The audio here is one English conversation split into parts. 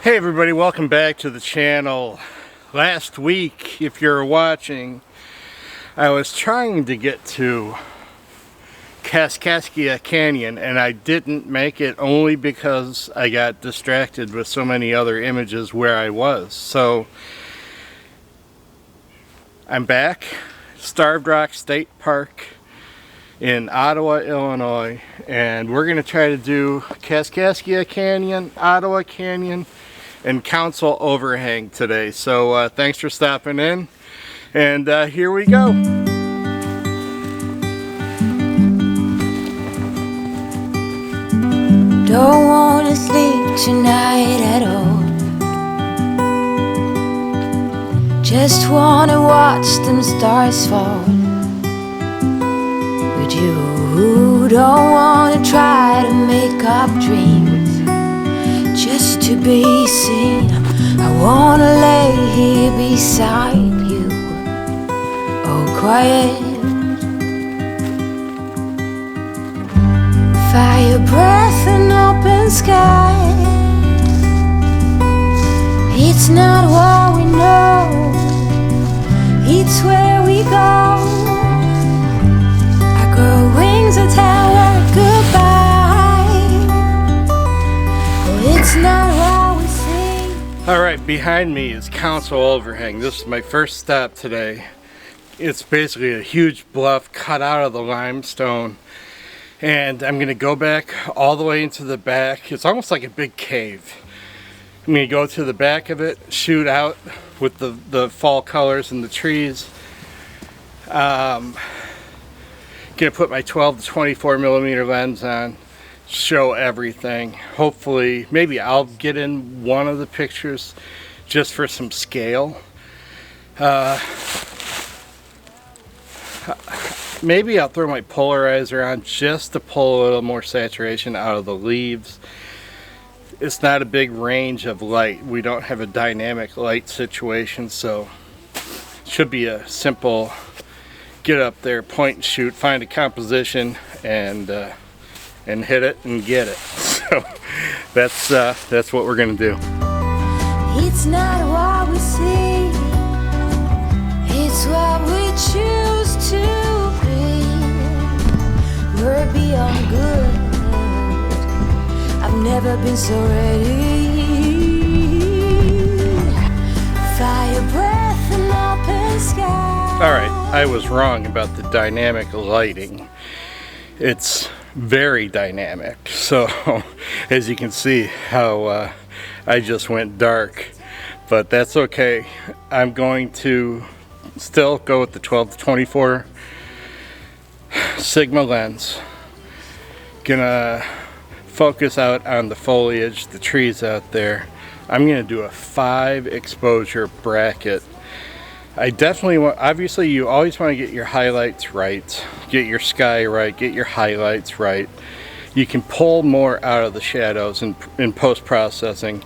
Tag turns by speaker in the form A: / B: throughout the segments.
A: Hey everybody, welcome back to the channel. Last week, if you're watching, I was trying to get to Kaskaskia Canyon and I didn't make it only because I got distracted with so many other images where I was. So I'm back, Starved Rock State Park in Ottawa, Illinois, and we're going to try to do Kaskaskia Canyon, Ottawa Canyon, and Council Overhang today. So thanks for stopping in, and here we go.
B: Don't want to sleep tonight at all. Just want to watch them stars fall. With you, don't want to try to make up dreams just to be seen. I want to lay here beside you, all quiet. Fire breath and open sky. It's not what we know, it's where we go. I grow wings to tell her goodbye. Oh, it's not what we see.
A: Alright, behind me is Council Overhang. This is my first stop today. It's basically a huge bluff cut out of the limestone. And I'm going to go back all the way into the back. It's almost like a big cave. I'm going to go to the back of it, shoot out with the fall colors and the trees. Going to put my 12 to 24 millimeter lens on, show everything. Hopefully, maybe I'll get in one of the pictures just for some scale. Maybe I'll throw my polarizer on just to pull a little more saturation out of the leaves. It's not a big range of light. We don't have a dynamic light situation, so it should be a simple get up there, point and shoot, find a composition, and hit it and get it. So that's what we're gonna do.
B: It's not what we see, it's what we choose to. We're beyond good. I've never been so ready. Fire breath and open sky.
A: Alright, I was wrong about the dynamic lighting. It's very dynamic. So, as you can see how I just went dark. But that's okay. I'm going to still go with the 12 to 24 Sigma lens. Gonna focus out on the foliage, the trees out there. I'm gonna do a 5 exposure bracket. I definitely want, obviously you always want to get your highlights right, get your sky right, get your highlights right. You can pull more out of the shadows in post-processing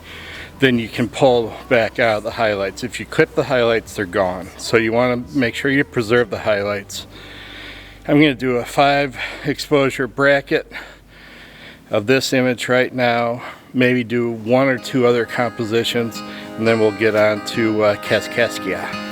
A: than you can pull back out of the highlights. If you clip the highlights, they're gone. So you want to make sure you preserve the highlights. I'm going to do a 5 exposure bracket of this image right now, maybe do 1 or 2 other compositions, and then we'll get on to Kaskaskia.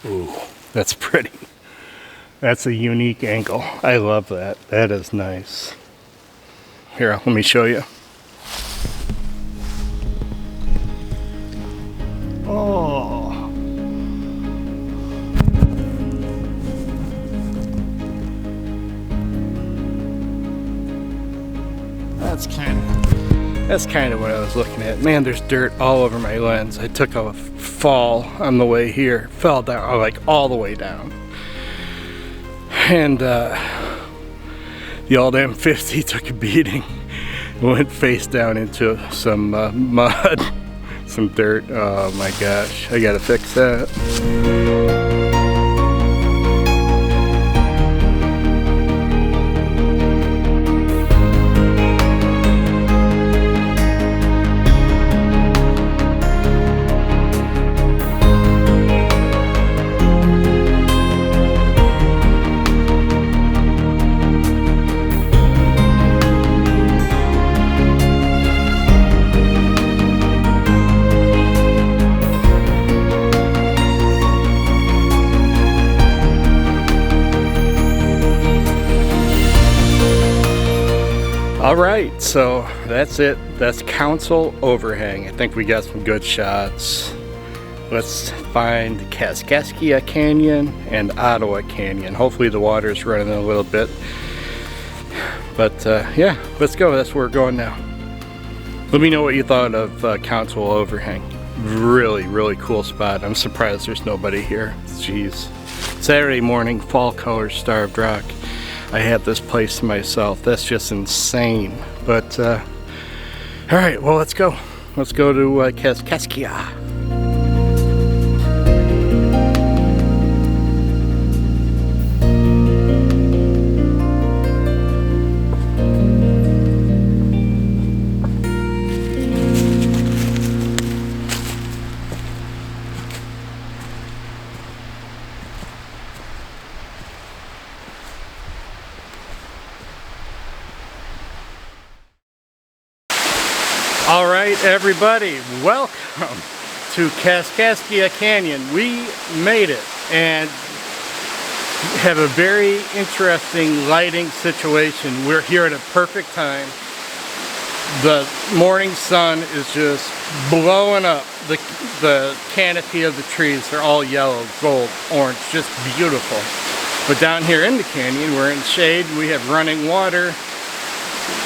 A: Ooh, that's pretty. That's a unique angle. I love that. That is nice. Here, let me show you. Oh. That's kind of what I was looking at. Man, there's dirt all over my lens. I took a fall on the way here. Fell down, like all the way down. And the old M50 took a beating. Went face down into some mud, some dirt. Oh my gosh, I gotta fix that. Alright, so that's it. That's Council Overhang. I think we got some good shots. Let's find Kaskaskia Canyon and Ottawa Canyon. Hopefully the water is running a little bit. But yeah, let's go. That's where we're going now. Let me know what you thought of Council Overhang. Really, really cool spot. I'm surprised there's nobody here. Jeez. Saturday morning, fall colors, Starved Rock. I have this place to myself. That's just insane. But all right, well, let's go. Let's go to Kaskaskia. All right, everybody, welcome to Kaskaskia Canyon. We made it and have a very interesting lighting situation. We're here at a perfect time. The morning sun is just blowing up the canopy of the trees. They're all yellow, gold, orange, just beautiful. But down here in the canyon, we're in shade. We have running water.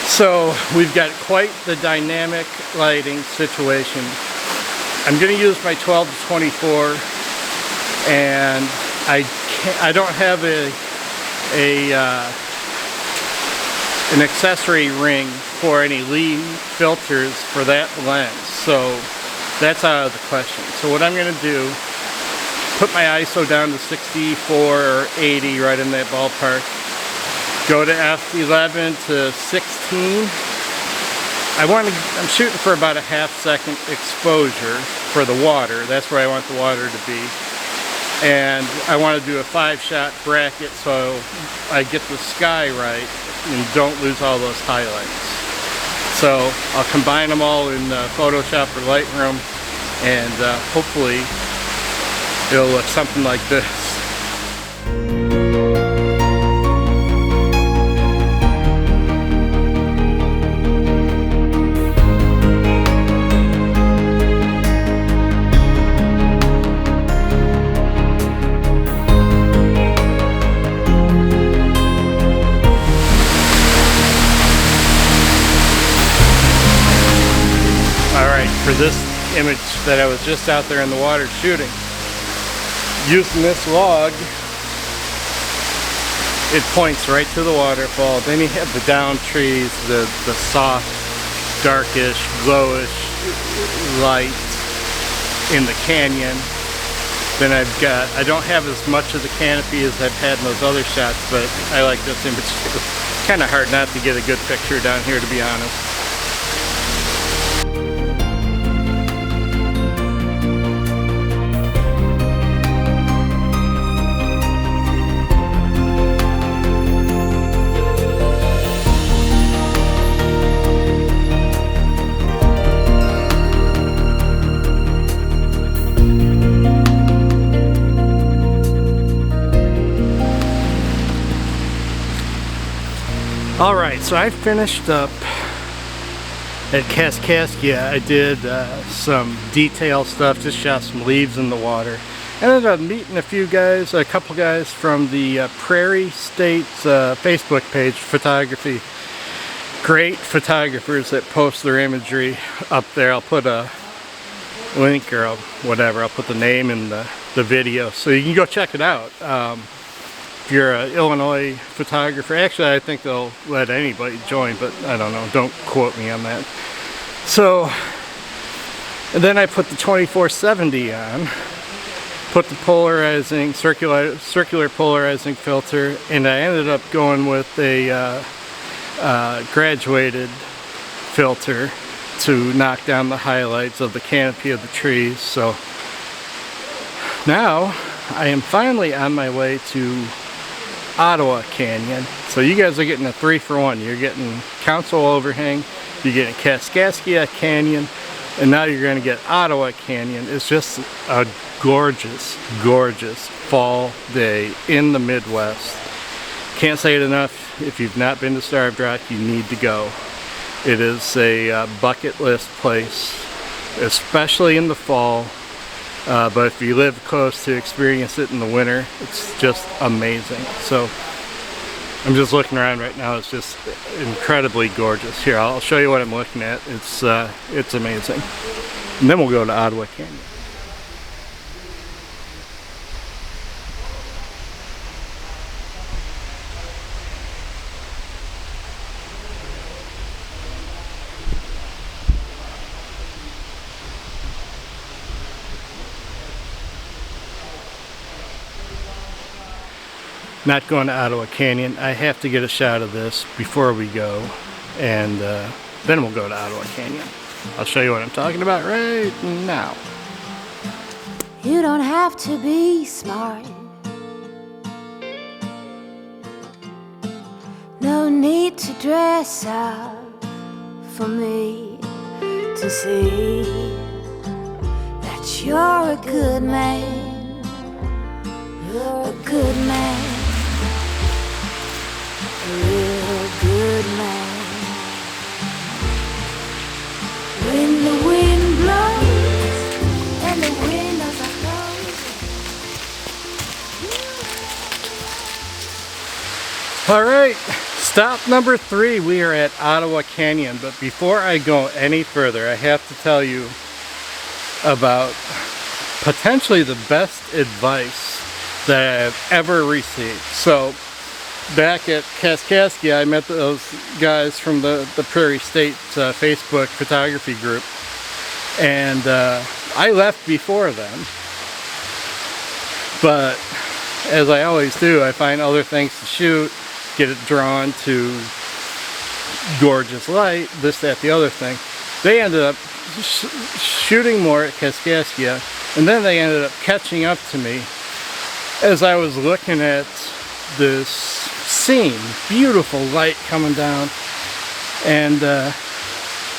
A: So we've got quite the dynamic lighting situation. I'm going to use my 12 to 24, and I don't have an accessory ring for any lead filters for that lens, so that's out of the question. So what I'm going to do, put my ISO down to 64 or 80, right in that ballpark. Go to f11 to 16. I'm shooting for about a half-second exposure for the water. That's where I want the water to be. And I want to do a 5-shot bracket so I get the sky right and don't lose all those highlights. So I'll combine them all in Photoshop or Lightroom, and hopefully it'll look something like this. For this image that I was just out there in the water shooting, using this log, it points right to the waterfall. Then you have the down trees, the soft, darkish, glowish light in the canyon. Then I don't have as much of the canopy as I've had in those other shots, but I like this image too. It's kind of hard not to get a good picture down here, to be honest. Alright, so I finished up at Kaskaskia. I did some detail stuff, just shot some leaves in the water. Ended up meeting a couple guys from the Prairie States Facebook page, photography. Great photographers that post their imagery up there. I'll put a link or whatever, I'll put the name in the video so you can go check it out. If you're an Illinois photographer, actually I think they'll let anybody join, but I don't know, don't quote me on that. So, and then I put the 2470 on, put the polarizing, circular polarizing filter, and I ended up going with a graduated filter to knock down the highlights of the canopy of the trees. So now I am finally on my way to Ottawa Canyon. So you guys are getting a 3-for-1. You're getting Council Overhang, you're getting Kaskaskia Canyon, and now you're going to get Ottawa Canyon. It's just a gorgeous, gorgeous fall day in the Midwest. Can't say it enough. If you've not been to Starved Rock, you need to go. It is a bucket list place, especially in the fall. But if you live close to experience it in the winter, it's just amazing. So I'm just looking around right now. It's just incredibly gorgeous. Here, I'll show you what I'm looking at. It's amazing. And then we'll go to Ottawa Canyon. Not going to Ottawa Canyon. I have to get a shot of this before we go, and then we'll go to Ottawa Canyon. I'll show you what I'm talking about right now.
B: You don't have to be smart. No need to dress up for me to see that you're a good man. You're a good man. A real good man. When the wind blows and the windows are closed.
A: Alright, stop number 3. We are at Ottawa Canyon, but before I go any further, I have to tell you about potentially the best advice that I've ever received. So back at Kaskaskia, I met those guys from the Prairie State Facebook photography group, and I left before them, but as I always do, I find other things to shoot, get it drawn to gorgeous light, this, that, the other thing. They ended up shooting more at Kaskaskia, and then they ended up catching up to me as I was looking at this scene, beautiful light coming down, and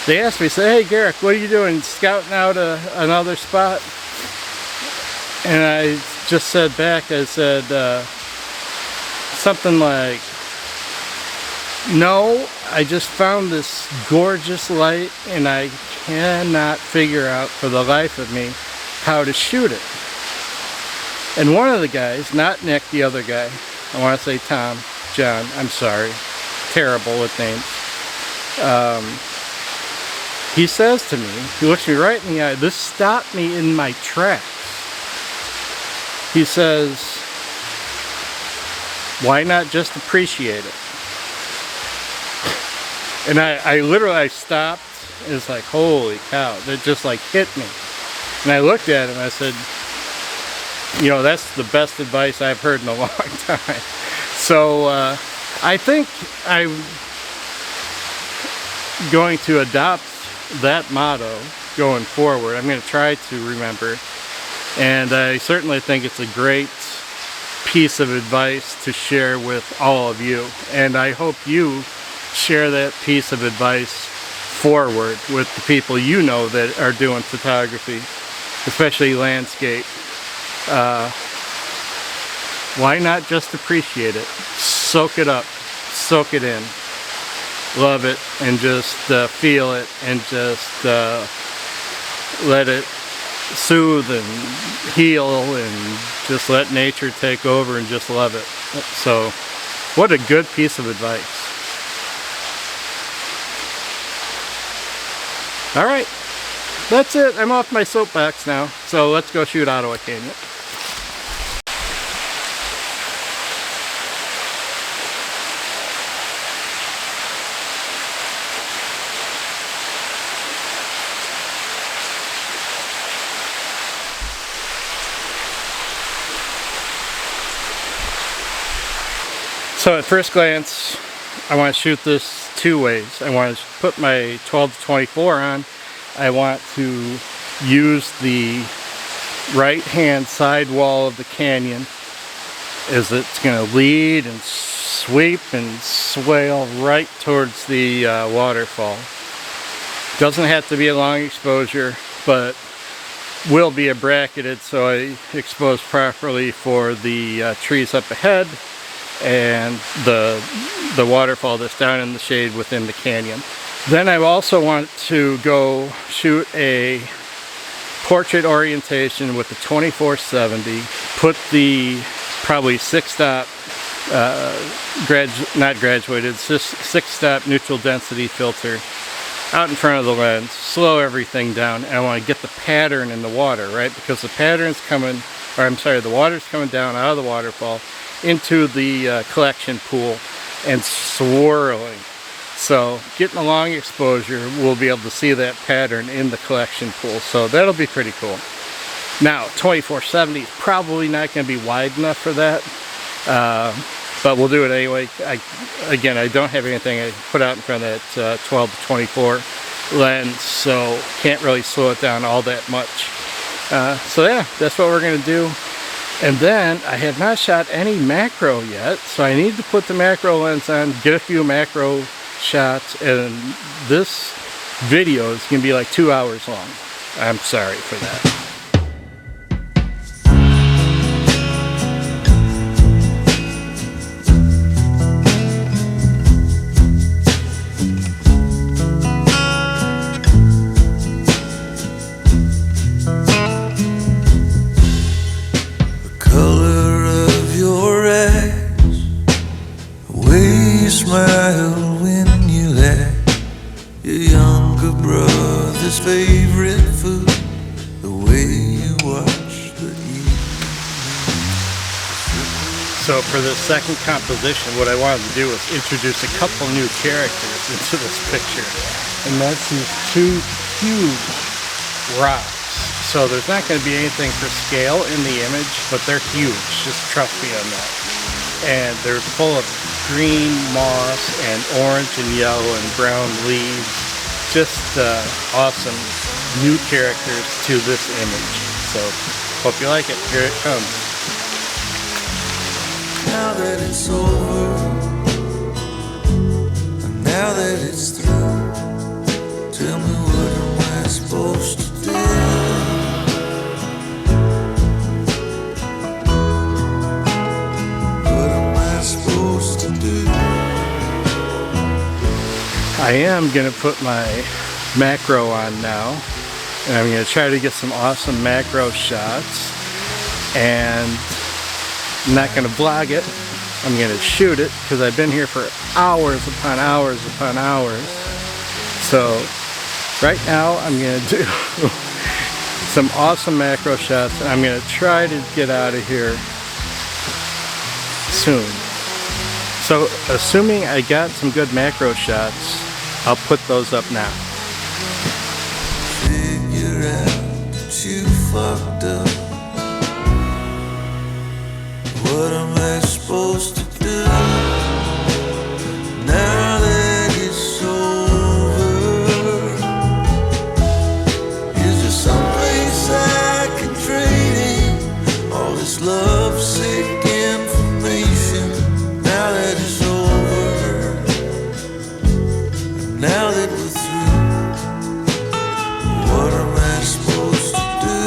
A: they asked me, say, hey Garrick, what are you doing, scouting out another spot? And I just said back, I said something like, no, I just found this gorgeous light and I cannot figure out for the life of me how to shoot it. And one of the guys, not Nick, the other guy, I want to say Tom, John, I'm sorry, terrible with names. He says to me, he looks me right in the eye, this stopped me in my tracks. He says, why not just appreciate it? And I literally stopped, and it's like, holy cow, that just like hit me. And I looked at him, I said, you know, that's the best advice I've heard in a long time. So I think I'm going to adopt that motto going forward. I'm going to try to remember, and I certainly think it's a great piece of advice to share with all of you, and I hope you share that piece of advice forward with the people you know that are doing photography, especially landscape. Why not just appreciate it? Soak it up, soak it in. love it and just feel it and just let it soothe and heal and just let nature take over and just love it. So what a good piece of advice. All right, that's it. I'm off my soapbox now, so let's go shoot Ottawa Canyon. So at first glance, I want to shoot this two ways. I want to put my 12-24 on. I want to use the right-hand side wall of the canyon as it's going to lead and sweep and swale right towards the waterfall. Doesn't have to be a long exposure, but will be a bracketed so I expose properly for the trees up ahead and the waterfall that's down in the shade within the canyon. Then I also want to go shoot a portrait orientation with the 24-70, put the probably 6-stop, not graduated, 6-stop neutral density filter out in front of the lens, slow everything down, and I want to get the pattern in the water, right? Because the pattern's coming, or I'm sorry, the water's coming down out of the waterfall into the collection pool and swirling. So getting a long exposure, we'll be able to see that pattern in the collection pool. So that'll be pretty cool. Now 24-70 is probably not going to be wide enough for that, but we'll do it anyway. Again, I don't have anything I put out in front of that 12-24 lens, so can't really slow it down all that much. So yeah, that's what we're going to do. And then I have not shot any macro yet, so I need to put the macro lens on, get a few macro shots, and this video is going to be like 2 hours long. I'm sorry for that.
C: Smile when you laugh, your younger brother's favorite food, the way you watch the evening.
A: So for the second composition, what I wanted to do was introduce a couple new characters into this picture, and that's these two huge rocks. So there's not going to be anything for scale in the image, but they're huge, just trust me on that. And they're full of green moss and orange and yellow and brown leaves. Just awesome new characters to this image. So hope you like it. Here it comes.
C: Now that it's over, and now that it's through, tell me what am I supposed to do?
A: I am going to put my macro on now, and I'm going to try to get some awesome macro shots, and I'm not going to vlog it. I'm going to shoot it because I've been here for hours upon hours upon hours. So right now I'm going to do some awesome macro shots, and I'm going to try to get out of here soon. So assuming I got some good macro shots, I'll put those up now.
C: Figure out that you fucked up. What am I supposed to do now that it's over? Is there someplace I can trade in all this love-sick information now that it's over? Now that we're through, what am I supposed to do?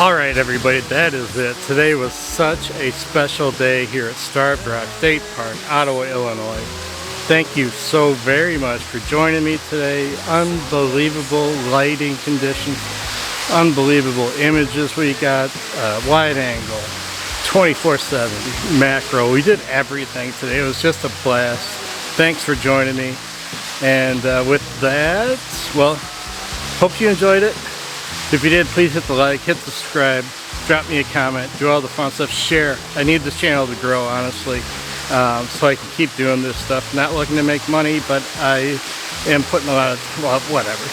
A: Alright everybody, that is it. Today was such a special day here at Starved Rock State Park, Ottawa, Illinois. Thank you so very much for joining me today. Unbelievable lighting conditions, unbelievable images we got, wide angle, 24/7, macro. We did everything today. It was just a blast. Thanks for joining me. And with that, well, hope you enjoyed it. If you did, please hit the like, hit the subscribe, drop me a comment, do all the fun stuff, share. I need this channel to grow, honestly, so I can keep doing this stuff. Not looking to make money, but I am putting a lot of, well, whatever.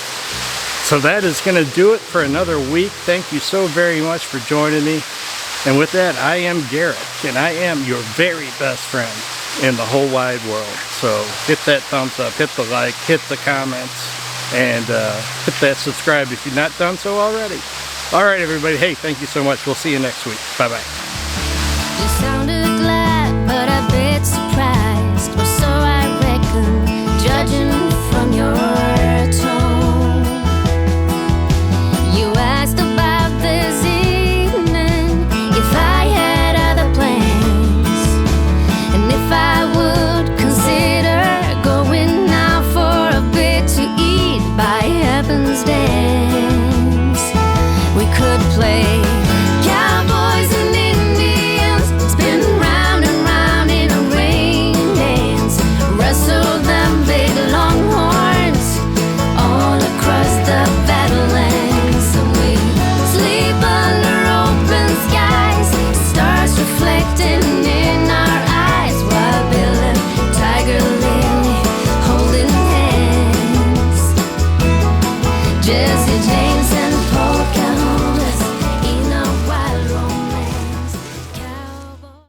A: So that is going to do it for another week. Thank you so very much for joining me. And with that, I am Garrett, and I am your very best friend in the whole wide world. So hit that thumbs up, hit the like, hit the comments, and hit that subscribe if you've not done so already. All right, everybody. Hey, thank you so much. We'll see you next week. Bye-bye.